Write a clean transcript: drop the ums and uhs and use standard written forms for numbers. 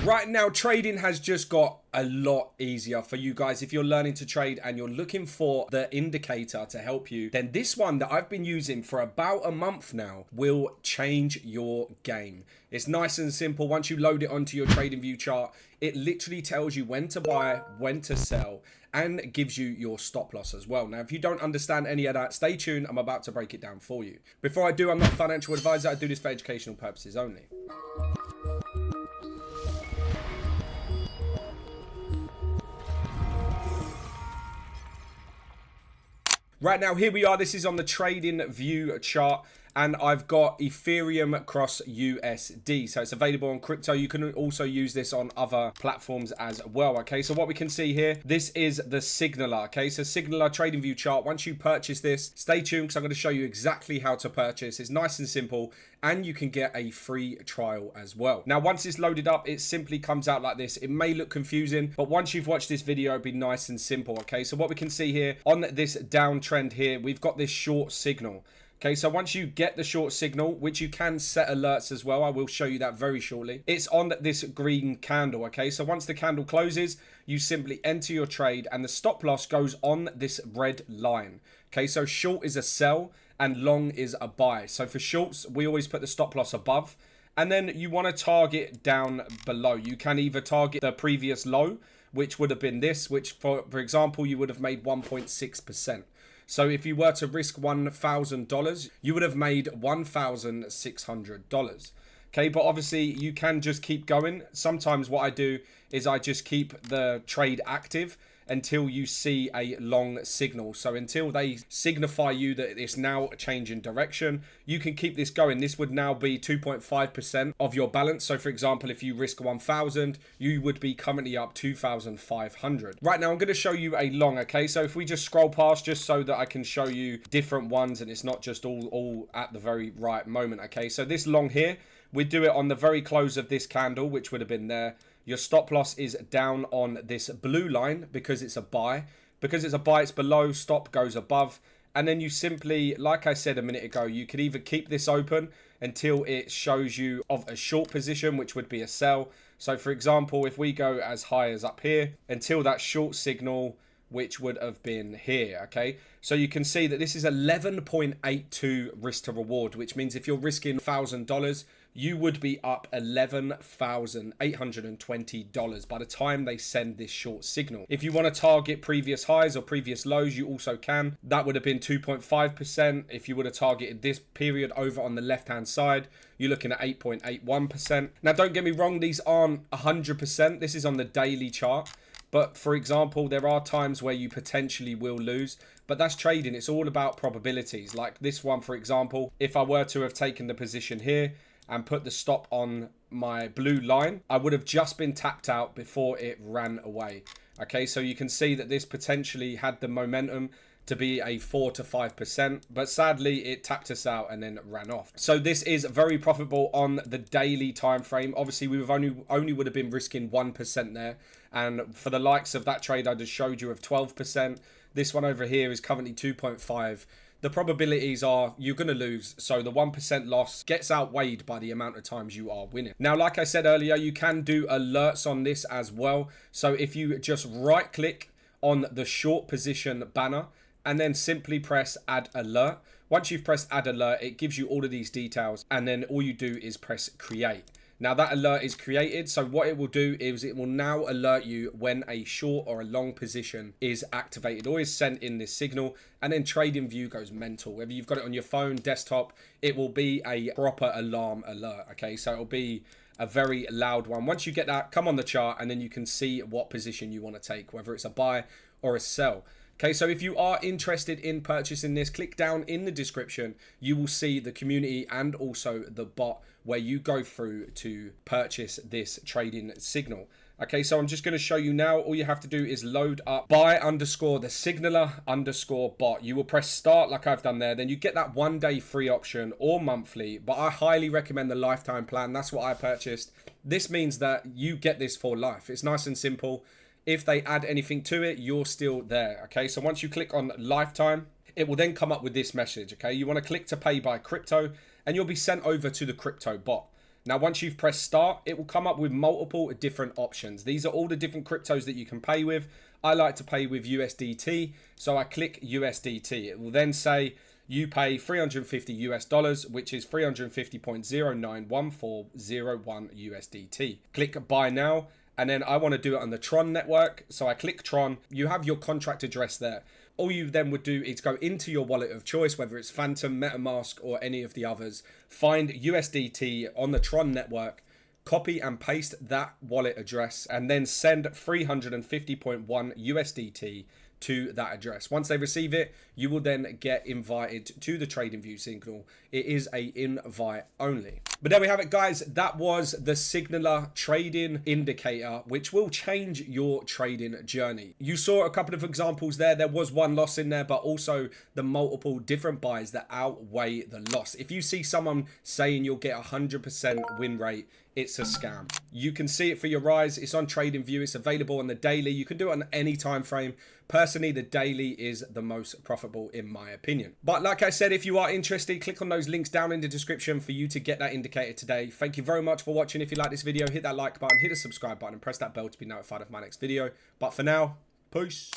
Right now, trading has just got a lot easier for you guys. If you're learning to trade and you're looking for the indicator to help you, then this one that I've been using for about a month now will change your game. It's nice and simple. Once you load it onto your TradingView chart, it literally tells you when to buy, when to sell, and gives you your stop loss as well. Now, if you don't understand any of that, stay tuned. I'm about to break it down for you. Before I do, I'm not a financial advisor. I do this for educational purposes only. Right now, here we are. This is on the TradingView chart, and I've got Ethereum cross USD. So it's available on crypto. You can also use this on other platforms as well. Okay, so what we can see here, this is the Signaler. Okay, so Signaler TradingView chart. Once you purchase this, stay tuned because I'm going to show you exactly how to purchase. It's nice and simple, and you can get a free trial as well. Now, once it's loaded up, it simply comes out like this. It may look confusing, but once you've watched this video, it'll be nice and simple. Okay, so what we can see here on this downtrend here, we've got this short signal. Okay, so once you get the short signal, which you can set alerts as well, I will show you that very shortly. It's on this green candle, okay? So once the candle closes, you simply enter your trade and the stop loss goes on this red line. Okay, so short is a sell and long is a buy. So for shorts, we always put the stop loss above, and then you want to target down below. You can either target the previous low, which would have been this, which for example, you would have made 1.6%. So if you were to risk $1,000, you would have made $1,600. Okay, but obviously you can just keep going. Sometimes what I do is I just keep the trade active until you see a long signal. So until they signify you that it's now changing direction, you can keep this going. This would now be 2.5% of your balance. So for example, if you risk 1,000, you would be currently up 2,500. Right now, I'm going to show you a long, okay? So if we just scroll past just so that I can show you different ones and it's not just all at the very right moment, okay? So this long here, we do it on the very close of this candle, which would have been there. Your stop loss is down on this blue line because it's a buy. Because it's a buy, it's below, stop goes above. And then you simply, like I said a minute ago, you could either keep this open until it shows you of a short position, which would be a sell. So for example, if we go as high as up here, until that short signal, which would have been here, okay? So you can see that this is 11.82 risk to reward, which means if you're risking $1,000, you would be up $11,820 by the time they send this short signal. If you want to target previous highs or previous lows, you also can. That would have been 2.5%. If you would have targeted this period over on the left-hand side, you're looking at 8.81%. Now, don't get me wrong, these aren't 100%. This is on the daily chart. But for example, there are times where you potentially will lose, but that's trading. It's all about probabilities. Like this one, for example, if I were to have taken the position here and put the stop on my blue line, I would have just been tapped out before it ran away. Okay, so you can see that this potentially had the momentum to be a 4 to 5%, but sadly it tapped us out and then ran off. So this is very profitable on the daily time frame. Obviously we would only would have been risking 1% there, and for the likes of that trade I just showed you of 12%, this one over here is currently 2.5. The probabilities are you're going to lose. So the 1% loss gets outweighed by the amount of times you are winning. Now, like I said earlier, you can do alerts on this as well. So if you just right click on the short position banner and then simply press add alert. Once you've pressed add alert, it gives you all of these details. And then all you do is press create. Now that alert is created, so what it will do is it will now alert you when a short or a long position is activated or is sent in this signal, and then TradingView goes mental. Whether you've got it on your phone, desktop, it will be a proper alarm alert, okay? So it'll be a very loud one. Once you get that, come on the chart and then you can see what position you want to take, whether it's a buy or a sell. Okay, so if you are interested in purchasing this, click down in the description. You will see the community and also the bot where you go through to purchase this trading signal. Okay, so I'm just going to show you now. All you have to do is load up buy_the_signaler_bot. You will press start like I've done there. Then you get that 1 day free option or monthly, but I highly recommend the lifetime plan. That's what I purchased. This means that you get this for life. It's nice and simple. If they add anything to it, you're still there. Okay, so once you click on lifetime, it will then come up with this message. Okay, you want to click to pay by crypto and you'll be sent over to the crypto bot. Now, once you've pressed start, it will come up with multiple different options. These are all the different cryptos that you can pay with. I like to pay with USDT, so I click USDT. It will then say you pay $350, which is 350.091401 USDT. Click buy now, and then I want to do it on the Tron network, so I click Tron. You have your contract address there. All you then would do is go into your wallet of choice, whether it's Phantom, MetaMask, or any of the others. Find USDT on the Tron network, copy and paste that wallet address, and then send 350.1 USDT to that address. Once they receive it, you will then get invited to the TradingView signal. It is a invite only. But there we have it, guys. That was the Signaler trading indicator, which will change your trading journey. You saw a couple of examples there. There was one loss in there, but also the multiple different buys that outweigh the loss. If you see someone saying you'll get 100% win rate, it's a scam. You can see it for your rise. It's on TradingView. It's available on the daily. You can do it on any time frame. Personally, the daily is the most profitable in my opinion. But like I said, if you are interested, click on those links down in the description for you to get that indicator today. Thank you very much for watching. If you like this video, hit that like button, hit the subscribe button, and press that bell to be notified of my next video. But for now, peace.